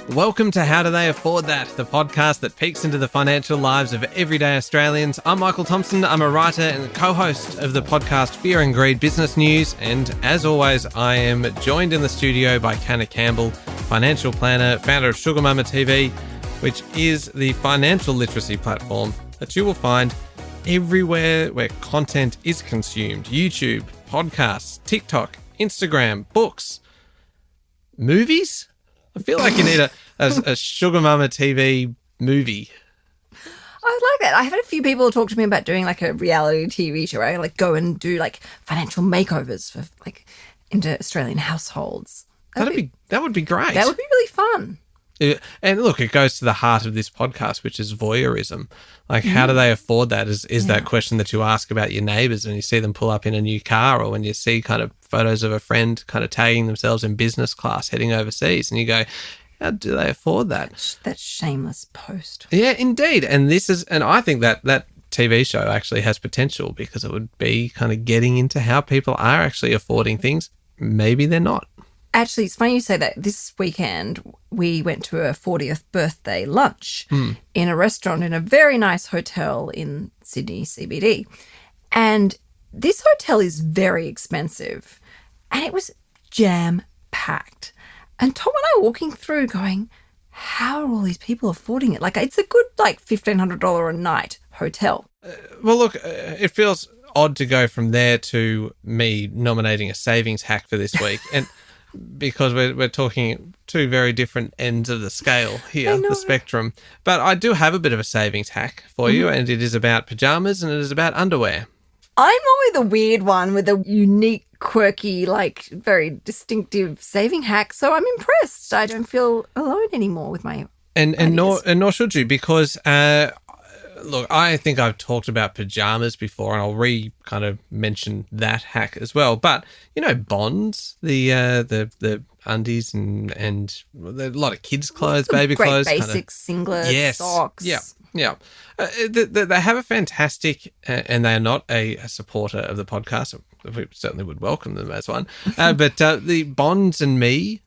Welcome to How Do They Afford That, the podcast that peeks into the financial lives of everyday Australians. I'm Michael Thompson. I'm a writer and co-host of the podcast Fear and Greed Business News. And as always, I am joined in the studio by Canna Campbell, financial planner, founder of Sugar Mama TV, which is the financial literacy platform that you will find everywhere where content is consumed. YouTube, podcasts, TikTok, Instagram, books, movies. I feel like you need a Sugar Mama TV movie. I like that. I've had a few people talk to me about doing like a reality TV show, right? Like go and do like financial makeovers for like into Australian households. That would be great. That would be really fun. And look, it goes to the heart of this podcast, which is voyeurism. Like, how do they afford that? Is that question that you ask about your neighbours when you see them pull up in a new car, or when you see kind of photos of a friend kind of tagging themselves in business class heading overseas, and you go, how do they afford that? That shameless post. Yeah, indeed. And I think that TV show actually has potential, because it would be kind of getting into how people are actually affording things. Maybe they're not. Actually, it's funny you say that. This weekend, we went to a 40th birthday lunch in a restaurant in a very nice hotel in Sydney CBD. And this hotel is very expensive, and it was jam-packed. And Tom and I were walking through going, how are all these people affording it? Like, it's a good, like, $1,500 a night hotel. Well, look, it feels odd to go from there to me nominating a savings hack for this week. And because we're talking two very different ends of the scale here, the spectrum. But I do have a bit of a savings hack for you, and it is about pajamas and it is about underwear. I'm normally the weird one with a unique, quirky, like very distinctive saving hack, so I'm impressed. I don't feel alone anymore with my ideas. Nor should you, because look, I think I've talked about pajamas before, and I'll kind of mention that hack as well. But you know, Bonds, the undies and a lot of kids' clothes, baby great clothes, basics, singlets, socks. Yeah. They have a fantastic, and they are not a supporter of the podcast. We certainly would welcome them as one. But the Bonds and Me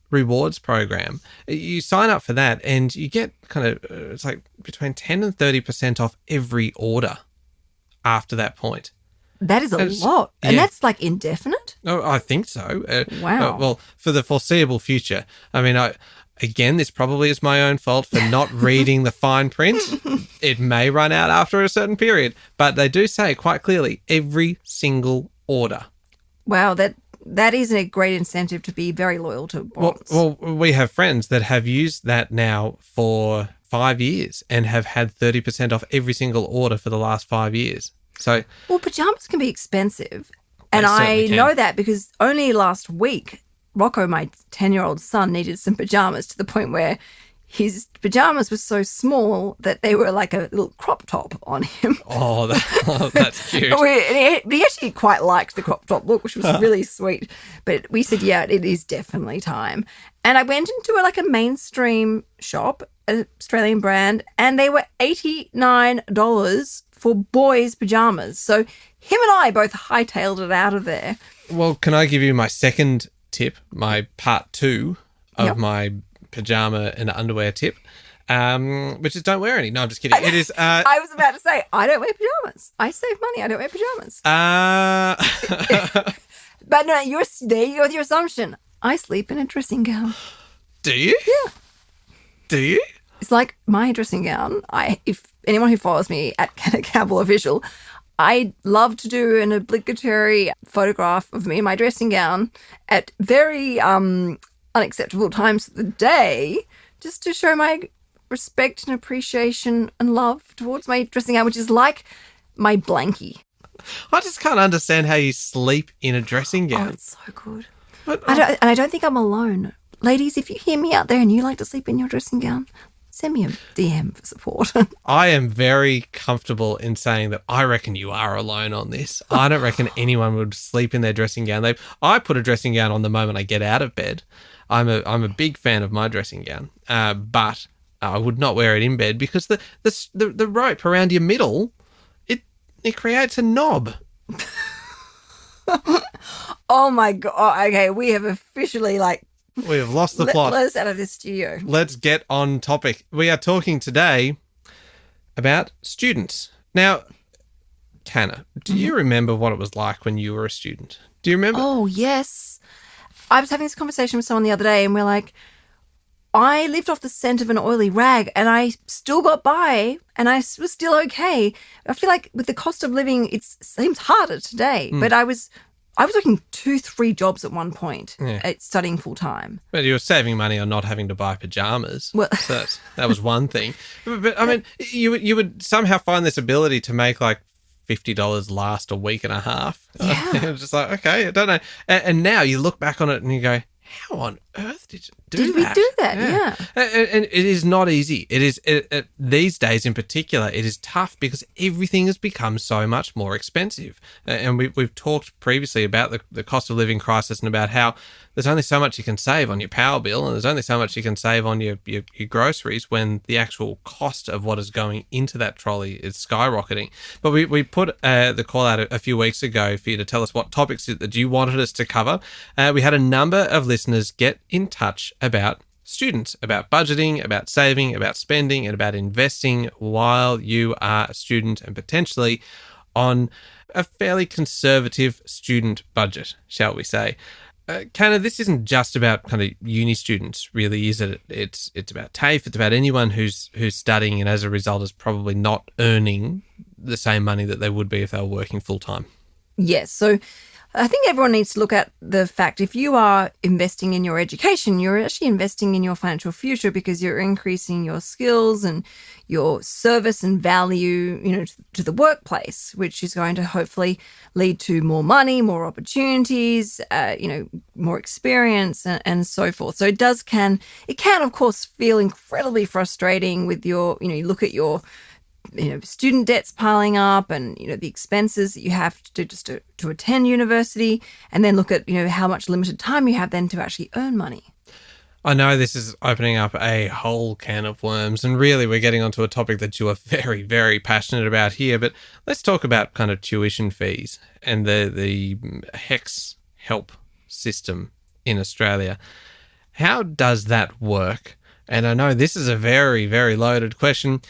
rewards program, you sign up for that and you get kind of, it's like between 10 and 30% off every order after that point. That is a lot. And that's like indefinite? Oh, I think so. Wow. Well, for the foreseeable future. I mean, again, this probably is my own fault for not reading the fine print. It may run out after a certain period, but they do say quite clearly every single order. Wow, that is a great incentive to be very loyal to Bonds. Well, we have friends that have used that now for 5 years and have had 30% off every single order for the last 5 years. So, well, pajamas can be expensive. And I know that because only last week, Rocco, my 10-year-old son, needed some pajamas to the point where his pajamas were so small that they were like a little crop top on him. Oh, that's cute. He actually quite liked the crop top look, which was really sweet. But we said, yeah, it is definitely time. And I went into a mainstream shop, an Australian brand, and they were $89 for boys' pajamas. So him and I both hightailed it out of there. Well, can I give you my second tip, my part 2 of my pajama and underwear tip, which is don't wear any. No, I'm just kidding. It is. I was about to say, I don't wear pajamas. I save money. I don't wear pajamas. But no, there you go with your assumption. I sleep in a dressing gown. Do you? Yeah. Do you? It's like my dressing gown. If anyone who follows me at Canna Campbell Official, I love to do an obligatory photograph of me in my dressing gown at very unacceptable times of the day, just to show my respect and appreciation and love towards my dressing gown, which is like my blankie. I just can't understand how you sleep in a dressing gown. Oh, it's so good. But, I don't think I'm alone. Ladies, if you hear me out there and you like to sleep in your dressing gown, send me a DM for support. I am very comfortable in saying that I reckon you are alone on this. I don't reckon anyone would sleep in their dressing gown. I put a dressing gown on the moment I get out of bed. I'm a big fan of my dressing gown, but I would not wear it in bed because the rope around your middle, it creates a knob. Oh my God. Okay, we have officially We have lost the plot. Let us out of this studio. Let's get on topic. We are talking today about students. Now, Canna, do you remember what it was like when you were a student? Do you remember? Oh, yes. I was having this conversation with someone the other day and we're like, I lived off the scent of an oily rag and I still got by and I was still okay. I feel like with the cost of living, it seems harder today. But I was working 2-3 jobs at one point at studying full time. But you were saving money on not having to buy pajamas. Well, so that was one thing. But I mean, you would somehow find this ability to make like $50 last a week and a half. Yeah. Just like, okay, I don't know. And now you look back on it and you go, how on earth did you do that? Did we do that? Yeah. And it is not easy. It is these days in particular, it is tough because everything has become so much more expensive. And we've talked previously about the cost of living crisis and about how there's only so much you can save on your power bill and there's only so much you can save on your groceries when the actual cost of what is going into that trolley is skyrocketing. But we put the call out a few weeks ago for you to tell us what topics that you wanted us to cover. We had a number of listeners get in touch about students, about budgeting, about saving, about spending, and about investing while you are a student and potentially on a fairly conservative student budget, shall we say. Canna, this isn't just about kind of uni students, really, is it? It's about TAFE. It's about anyone who's studying and as a result is probably not earning the same money that they would be if they were working full time. Yes. So I think everyone needs to look at the fact if you are investing in your education, you're actually investing in your financial future because you're increasing your skills and your service and value, to the workplace, which is going to hopefully lead to more money, more opportunities, more experience and so forth. So it can of course feel incredibly frustrating with you look at your student debts piling up and, the expenses that you have to attend university and then look at, how much limited time you have then to actually earn money. I know this is opening up a whole can of worms and really we're getting onto a topic that you are very, very passionate about here, but let's talk about kind of tuition fees and the HECS help system in Australia. How does that work? And I know this is a very, very loaded question.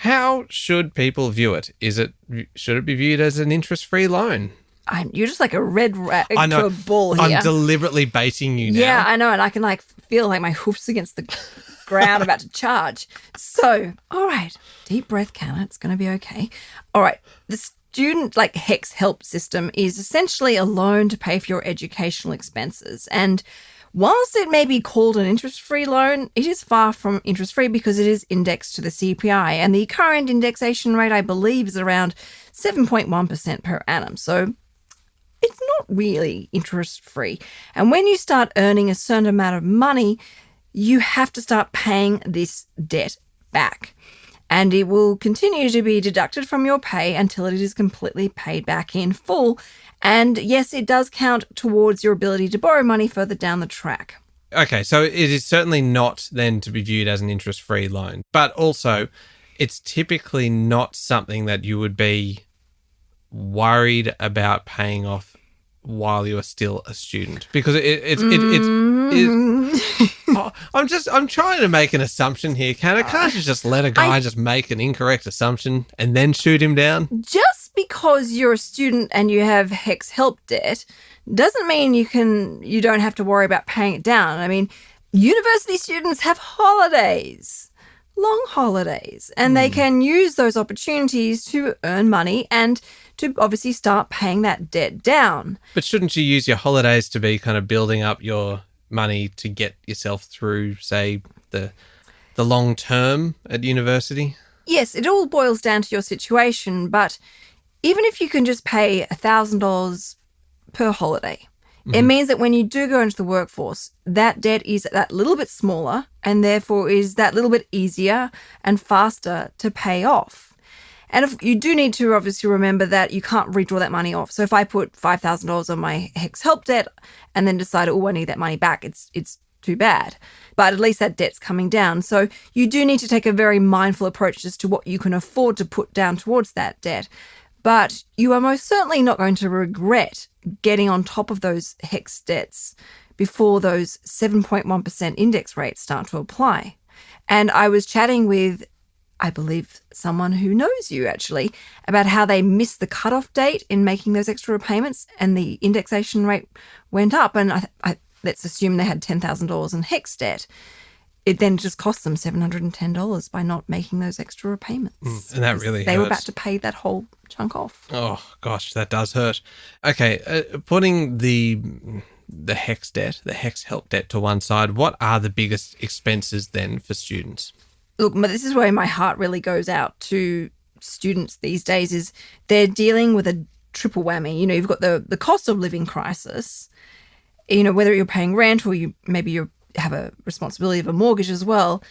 How should people view it? Should it be viewed as an interest-free loan? You're just like a red rat to a bull here. I'm deliberately baiting you now. Yeah, I know. And I can feel like my hoofs against the ground about to charge. So, all right, deep breath, Canna. It's going to be okay. All right, the student HECS help system is essentially a loan to pay for your educational expenses. And whilst it may be called an interest-free loan, it is far from interest-free because it is indexed to the CPI. And the current indexation rate, I believe, is around 7.1% per annum. So it's not really interest-free. And when you start earning a certain amount of money, you have to start paying this debt back. And it will continue to be deducted from your pay until it is completely paid back in full. And yes, it does count towards your ability to borrow money further down the track. Okay, so it is certainly not then to be viewed as an interest-free loan, but also it's typically not something that you would be worried about paying off while you are still a student because I'm trying to make an assumption here. Can't you just let a guy just make an incorrect assumption and then shoot him down? Just because you're a student and you have HECS help debt doesn't mean you don't have to worry about paying it down. I mean, university students have holidays, long holidays, and they can use those opportunities to earn money and to obviously start paying that debt down. But shouldn't you use your holidays to be kind of building up your money to get yourself through, say, the long term at university? Yes, it all boils down to your situation, but even if you can just pay $1,000 per holiday, it means that when you do go into the workforce, that debt is that little bit smaller and therefore is that little bit easier and faster to pay off. And if you do need to obviously remember that you can't redraw that money off. So if I put $5,000 on my HECS help debt and then decide, I need that money back, it's too bad. But at least that debt's coming down. So you do need to take a very mindful approach as to what you can afford to put down towards that debt. But you are most certainly not going to regret getting on top of those HECS debts before those 7.1% index rates start to apply. And I was chatting with, I believe, someone who knows you actually, about how they missed the cutoff date in making those extra repayments and the indexation rate went up. And let's assume they had $10,000 in HEX debt. It then just cost them $710 by not making those extra repayments. And that really hurts. They were about to pay that whole chunk off. Oh, gosh, that does hurt. Okay, putting the HEX debt, the HEX help debt to one side, what are the biggest expenses then for students? Look, this is where my heart really goes out to students these days, is they're dealing with a triple whammy. You know, you've got the cost of living crisis, you know, whether you're paying rent or maybe you have a responsibility of a mortgage as well.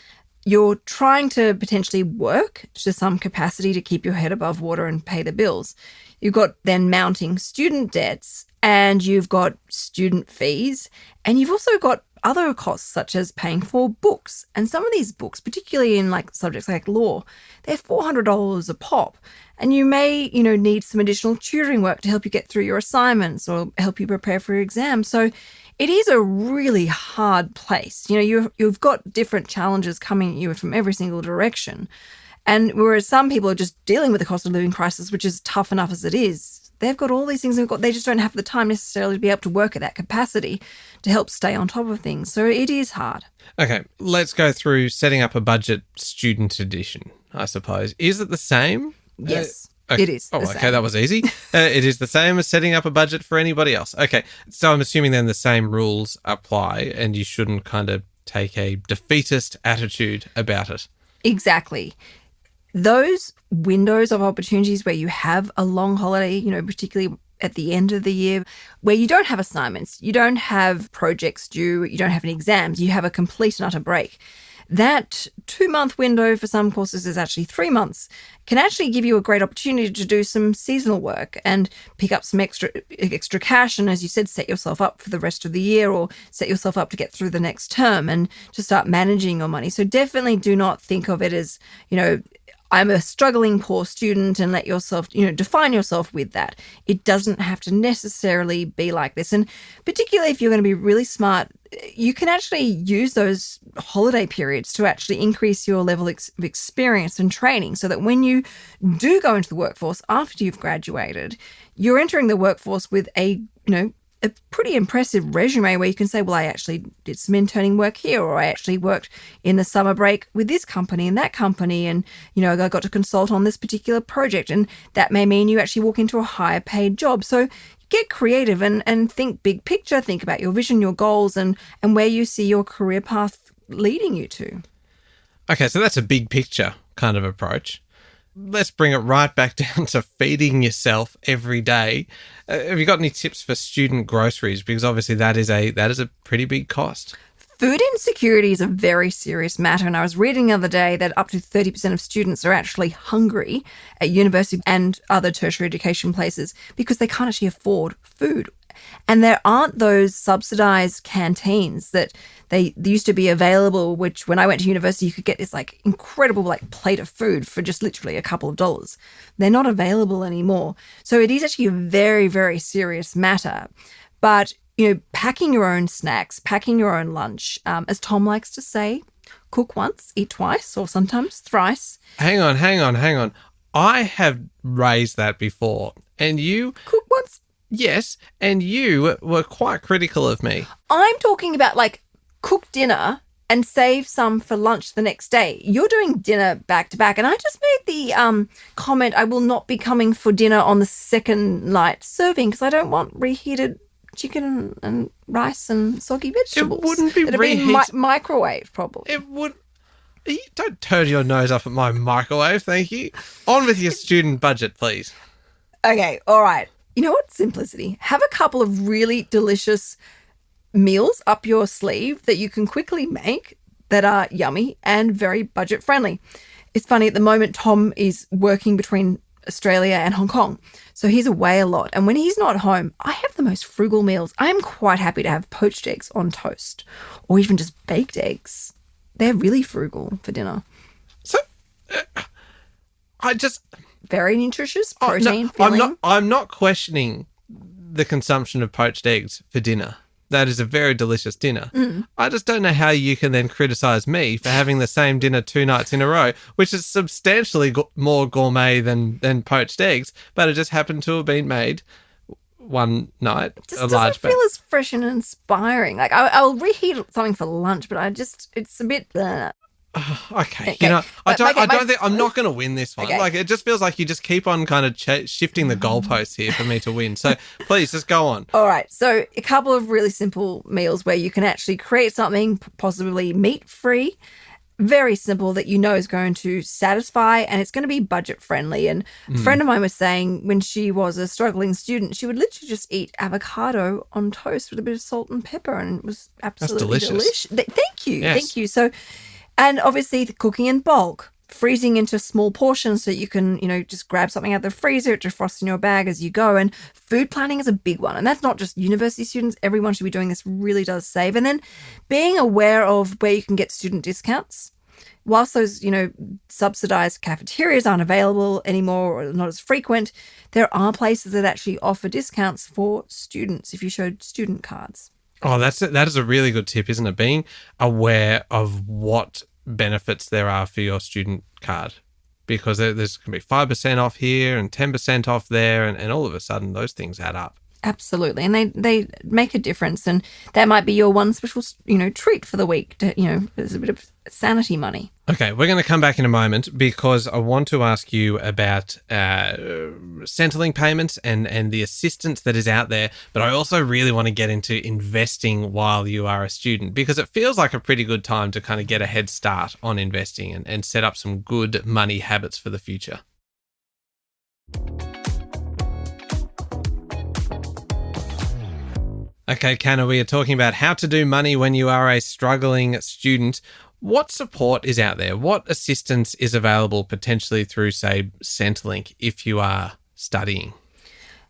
You're trying to potentially work to some capacity to keep your head above water and pay the bills. You've got then mounting student debts, and you've got student fees, and you've also got other costs such as paying for books. And some of these books, particularly in like subjects like law, they're $400 a pop. And you may, you know, need some additional tutoring work to help you get through your assignments or help you prepare for your exams. So it is a really hard place. You know, you've got different challenges coming at you from every single direction. And whereas some people are just dealing with the cost of living crisis, which is tough enough as it is, they've got all these things they just don't have the time necessarily to be able to work at that capacity to help stay on top of things. So it is hard. Okay, let's go through setting up a budget student edition, I suppose. Is it the same? Yes. Okay. It is. Oh, okay, that was easy. It is the same as setting up a budget for anybody else. Okay, so I'm assuming then the same rules apply and you shouldn't kind of take a defeatist attitude about it. Exactly. Those windows of opportunities where you have a long holiday, you know, particularly at the end of the year, where you don't have assignments, you don't have projects due, you don't have any exams, you have a complete and utter break. That 2-month window for some courses is actually 3 months, can actually give you a great opportunity to do some seasonal work and pick up some extra cash. And as you said, set yourself up for the rest of the year or set yourself up to get through the next term and to start managing your money. So definitely do not think of it as, you know, I'm a struggling poor student and let yourself, you know, define yourself with that. It doesn't have to necessarily be like this. And particularly if you're going to be really smart, you can actually use those holiday periods to actually increase your level of experience and training so that when you do go into the workforce after you've graduated, you're entering the workforce with a pretty impressive resume where you can say, well, I actually did some interning work here, or I actually worked in the summer break with this company and that company, and, you know, I got to consult on this particular project, and that may mean you actually walk into a higher paid job. So get creative and think big picture, think about your vision, your goals, and where you see your career path leading you to. Okay, so that's a big picture kind of approach. Let's bring it right back down to feeding yourself every day. Have you got any tips for student groceries? Because obviously that is a pretty big cost. Food insecurity is a very serious matter, and I was reading the other day that up to 30% of students are actually hungry at university and other tertiary education places because they can't actually afford food. And there aren't those subsidized canteens that they used to be available, which when I went to university, you could get this like incredible like plate of food for just literally a couple of dollars. They're not available anymore. So it is actually a very, very serious matter. But, you know, packing your own snacks, packing your own lunch, as Tom likes to say, cook once, eat twice, or sometimes thrice. Hang on. I have raised that before. And you... Cook once? Yes, and you were quite critical of me. I'm talking about like cook dinner and save some for lunch the next day. You're doing dinner back to back. And I just made the comment, I will not be coming for dinner on the second night serving because I don't want reheated chicken and rice and soggy vegetables. It wouldn't be reheated. Microwave, probably. It would. Don't turn your nose up at my microwave, thank you. On with your student budget, please. Okay, all right. You know what? Simplicity. Have a couple of really delicious meals up your sleeve that you can quickly make that are yummy and very budget friendly. It's funny, at the moment, Tom is working between Australia and Hong Kong. So he's away a lot. And when he's not home, I have the most frugal meals. I'm quite happy to have poached eggs on toast or even just baked eggs. They're really frugal for dinner. So, very nutritious, protein, filling. I'm not questioning the consumption of poached eggs for dinner. that is a very delicious dinner. I just don't know how you can then criticize me for having the same dinner 2 nights in a row, which is substantially more gourmet than poached eggs, but it just happened to have been made one night. It just doesn't feel as fresh and inspiring. Like I'll reheat something for lunch, but it's a bit. Okay. You know, I don't think I'm not going to win this one. Okay. Like, it just feels like you just keep on kind of shifting the goalposts here for me to win. So please just go on. All right. So a couple of really simple meals where you can actually create something possibly meat-free, very simple, that you know is going to satisfy, and it's going to be budget friendly. And a friend of mine was saying when she was a struggling student, she would literally just eat avocado on toast with a bit of salt and pepper, and it was absolutely delicious. Thank you. Yes. Thank you. So, and obviously the cooking in bulk, freezing into small portions so you can, just grab something out of the freezer, defrost in your bag as you go. And food planning is a big one. And that's not just university students. Everyone should be doing this. Really does save. And then being aware of where you can get student discounts. Whilst those, subsidized cafeterias aren't available anymore or not as frequent, there are places that actually offer discounts for students if you showed student cards. Oh, that is a really good tip, isn't it? Being aware of what benefits there are for your student card, because there's going to be 5% off here and 10% off there, and all of a sudden those things add up. Absolutely. And they make a difference, and that might be your one special, treat for the week to, there's a bit of sanity money. Okay, we're going to come back in a moment because I want to ask you about Centrelink payments and the assistance that is out there, but I also really want to get into investing while you are a student, because it feels like a pretty good time to kind of get a head start on investing and set up some good money habits for the future. Okay, Canna, we are talking about how to do money when you are a struggling student. What support is out there? What assistance is available potentially through, say, Centrelink if you are studying?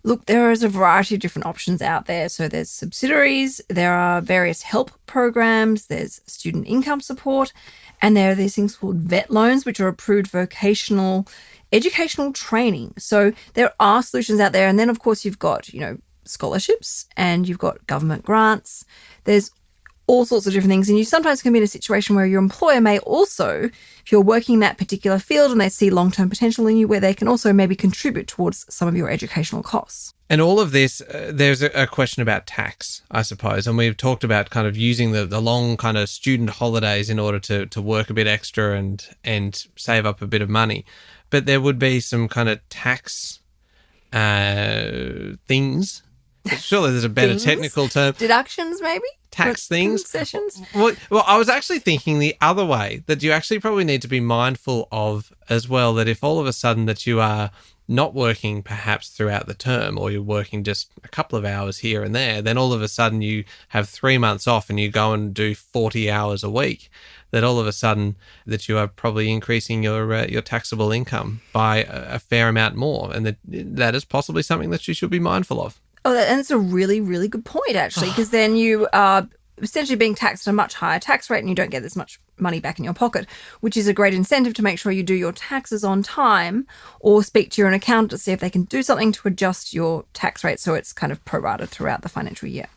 Look, there is a variety of different options out there. So there's subsidiaries, there are various help programs, there's student income support, and there are these things called vet loans, which are approved vocational educational training. So there are solutions out there. And then, of course, you've got, scholarships, and you've got government grants. There's all sorts of different things. And you sometimes can be in a situation where your employer may also, if you're working in that particular field and they see long-term potential in you, where they can also maybe contribute towards some of your educational costs. And all of this, there's a question about tax, I suppose. And we've talked about kind of using the long kind of student holidays in order to work a bit extra and save up a bit of money. But there would be some kind of tax things. Surely there's a better technical term. Deductions, maybe? Tax things. Concessions? Well, I was actually thinking the other way, that you actually probably need to be mindful of as well, that if all of a sudden that you are not working perhaps throughout the term, or you're working just a couple of hours here and there, then all of a sudden you have 3 months off and you go and do 40 hours a week, that all of a sudden that you are probably increasing your taxable income by a fair amount more, and that is possibly something that you should be mindful of. Oh, and it's a really, really good point, actually, because then you are essentially being taxed at a much higher tax rate and you don't get as much money back in your pocket, which is a great incentive to make sure you do your taxes on time, or speak to your accountant to see if they can do something to adjust your tax rate so it's kind of prorated throughout the financial year.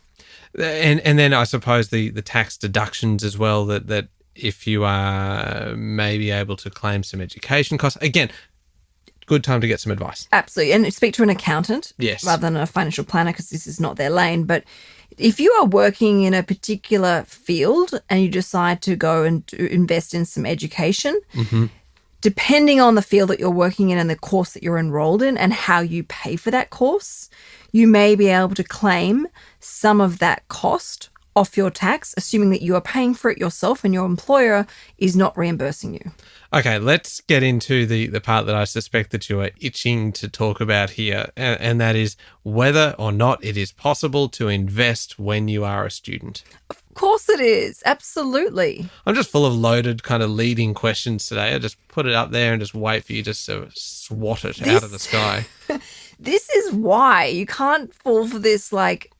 And then I suppose the tax deductions as well, that if you are maybe able to claim some education costs, again, good time to get some advice. Absolutely. And speak to an accountant rather than a financial planner, because this is not their lane. But if you are working in a particular field and you decide to go and invest in some education, depending on the field that you're working in and the course that you're enrolled in and how you pay for that course, you may be able to claim some of that cost off your tax, assuming that you are paying for it yourself and your employer is not reimbursing you. Okay, let's get into the part that I suspect that you are itching to talk about here, and that is whether or not it is possible to invest when you are a student. Of course it is. Absolutely. I'm just full of loaded kind of leading questions today. I just put it up there and just wait for you just to swat it out of the sky. This is why you can't fall for this like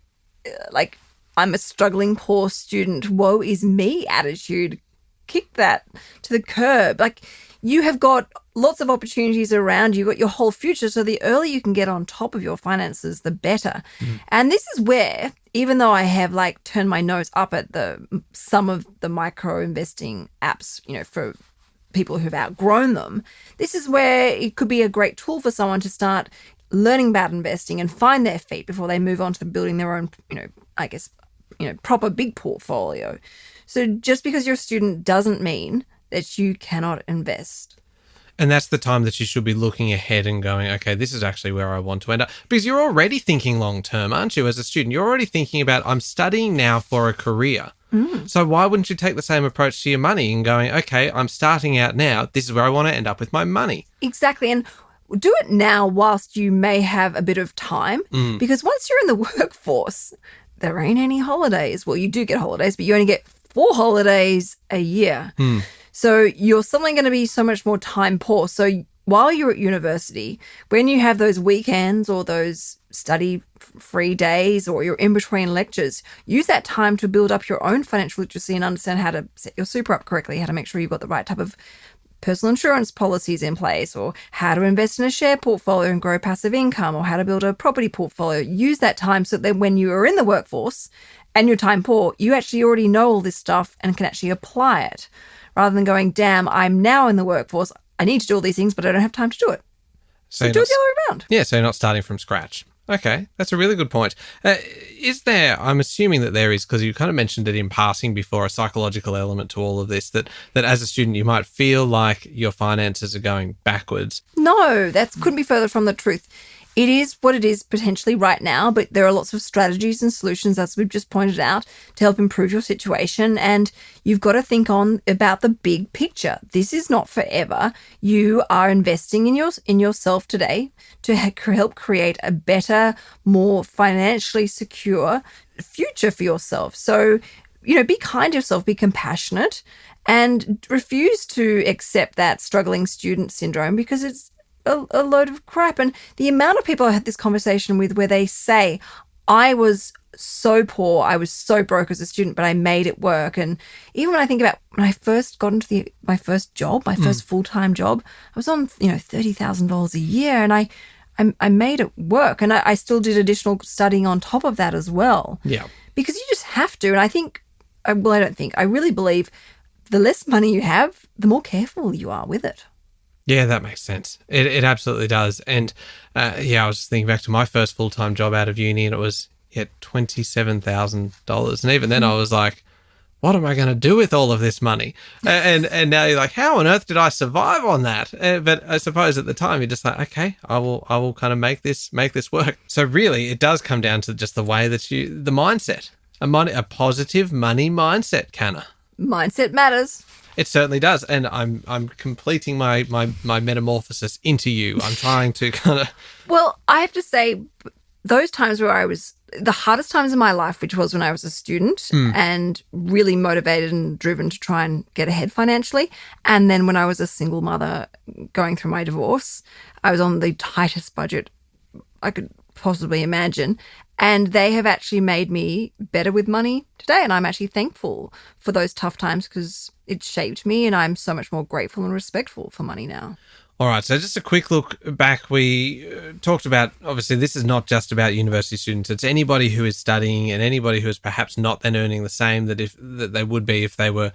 I'm a struggling poor student, woe is me attitude. Kick that to the curb. Like, you have got lots of opportunities around you. You've got your whole future. So the earlier you can get on top of your finances, the better. And this is where even though I have like turned my nose up at some of the micro investing apps, for people who've outgrown them, this is where it could be a great tool for someone to start learning about investing and find their feet before they move on to building their own, proper big portfolio. So just because you're a student doesn't mean that you cannot invest. And that's the time that you should be looking ahead and going, okay, this is actually where I want to end up. Because you're already thinking long-term, aren't you, as a student? You're already thinking about, I'm studying now for a career. So why wouldn't you take the same approach to your money and going, okay, I'm starting out now. This is where I want to end up with my money. Exactly. And do it now whilst you may have a bit of time. Because once you're in the workforce, there ain't any holidays. Well, you do get holidays, but you only get 4 holidays a year. So you're suddenly going to be so much more time poor. So while you're at university, when you have those weekends or those study-free days or you're in between lectures, use that time to build up your own financial literacy and understand how to set your super up correctly, how to make sure you've got the right type of personal insurance policies in place, or how to invest in a share portfolio and grow passive income, or how to build a property portfolio. Use that time so that when you are in the workforce and you're time poor, you actually already know all this stuff and can actually apply it, rather than going, damn, I'm now in the workforce, I need to do all these things, but I don't have time to do it. So do it the other way around. Yeah, so you're not starting from scratch. Okay, that's a really good point. Is there, I'm assuming that there is, because you kind of mentioned it in passing before, a psychological element to all of this, that as a student you might feel like your finances are going backwards? No, that couldn't be further from the truth. It is what it is potentially right now, but there are lots of strategies and solutions, as we've just pointed out, to help improve your situation. And you've got to think about the big picture. This is not forever. You are investing in yourself today to help create a better, more financially secure future for yourself. So, be kind to yourself, be compassionate, and refuse to accept that struggling student syndrome, because it's a load of crap. And the amount of people I had this conversation with where they say, I was so poor, I was so broke as a student, but I made it work. And even when I think about when I first got into my first job, my first full-time job, I was on, $30,000 a year, and I made it work. And I still did additional studying on top of that as well. Yeah. Because you just have to. And I really believe the less money you have, the more careful you are with it. Yeah, that makes sense. It absolutely does. And I was just thinking back to my first full-time job out of uni, and it was $27,000. And even then I was like, what am I going to do with all of this money? And now you're like, how on earth did I survive on that? But I suppose at the time you're just like, okay, I will kind of make this work. So really it does come down to just the way that the mindset, a positive money mindset, Canna. Mindset matters. It certainly does. And I'm completing my metamorphosis into you. I'm trying to kind of... Well, I have to say, those times where I was... The hardest times in my life, which was when I was a student and really motivated and driven to try and get ahead financially. And then when I was a single mother going through my divorce, I was on the tightest budget I could possibly imagine. And they have actually made me better with money today. And I'm actually thankful for those tough times because it shaped me, and I'm so much more grateful and respectful for money now. All right, so just a quick look back. We talked about, obviously, this is not just about university students. It's anybody who is studying and anybody who is perhaps not then earning the same that they would be if they were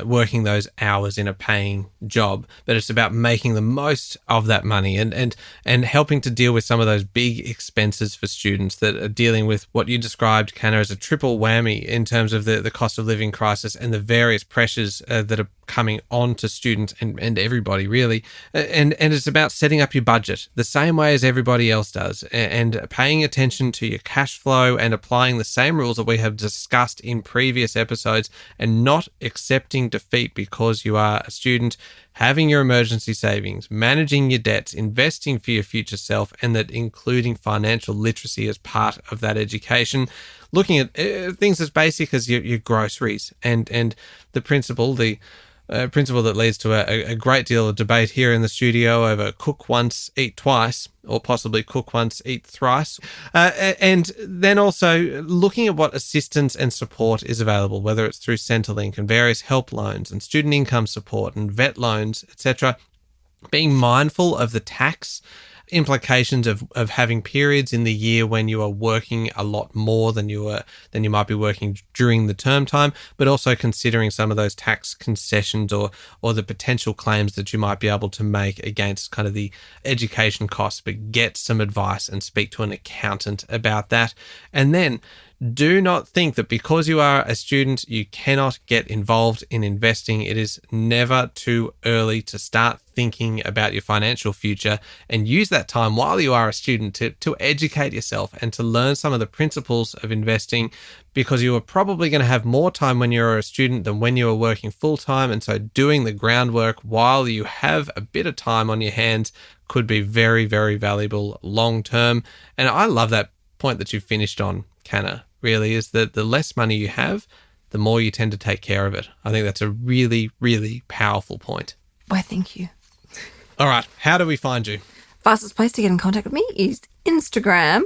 working those hours in a paying job. But it's about making the most of that money and helping to deal with some of those big expenses for students that are dealing with what you described, Canna, as a triple whammy in terms of the cost of living crisis and the various pressures that are coming on to students and everybody really. And it's about setting up your budget the same way as everybody else does and paying attention to your cash flow and applying the same rules that we have discussed in previous episodes, and not accepting defeat because you are a student, having your emergency savings, managing your debts, investing for your future self, and that including financial literacy as part of that education, looking at things as basic as your groceries and the principle that leads to a great deal of debate here in the studio over cook once, eat twice, or possibly cook once, eat thrice. And then also looking at what assistance and support is available, whether it's through Centrelink and various help loans and student income support and vet loans, etc. Being mindful of the tax implications of having periods in the year when you are working a lot more than you might be working during the term time, but also considering some of those tax concessions or the potential claims that you might be able to make against kind of the education costs. But get some advice and speak to an accountant about that. And then do not think that because you are a student, you cannot get involved in investing. It is never too early to start thinking about your financial future, and use that time while you are a student to educate yourself and to learn some of the principles of investing, because you are probably going to have more time when you're a student than when you are working full time. And so doing the groundwork while you have a bit of time on your hands could be very, very valuable long term. And I love that point that you finished on, Canna, really, is that the less money you have, the more you tend to take care of it. I think that's a really, really powerful point. Why, thank you. All right, how do we find you? Fastest place to get in contact with me is Instagram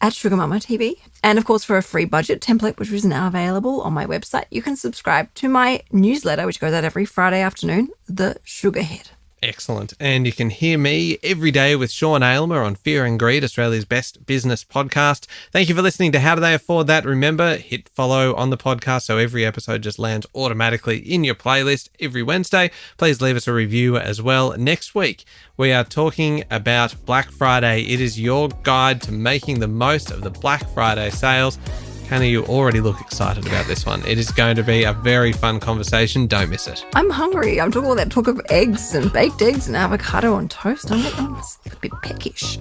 at SugarMamaTV. And of course, for a free budget template, which is now available on my website, you can subscribe to my newsletter, which goes out every Friday afternoon, The Sugarhead. Excellent. And you can hear me every day with Sean Aylmer on Fear and Greed, Australia's best business podcast. Thank you for listening to How Do They Afford That? Remember, hit follow on the podcast so every episode just lands automatically in your playlist every Wednesday. Please leave us a review as well. Next week, we are talking about Black Friday. It is your guide to making the most of the Black Friday sales. Hannah, you already look excited about this one. It is going to be a very fun conversation. Don't miss it. I'm hungry. I'm talking all that talk of eggs and baked eggs and avocado on toast. I'm a bit peckish.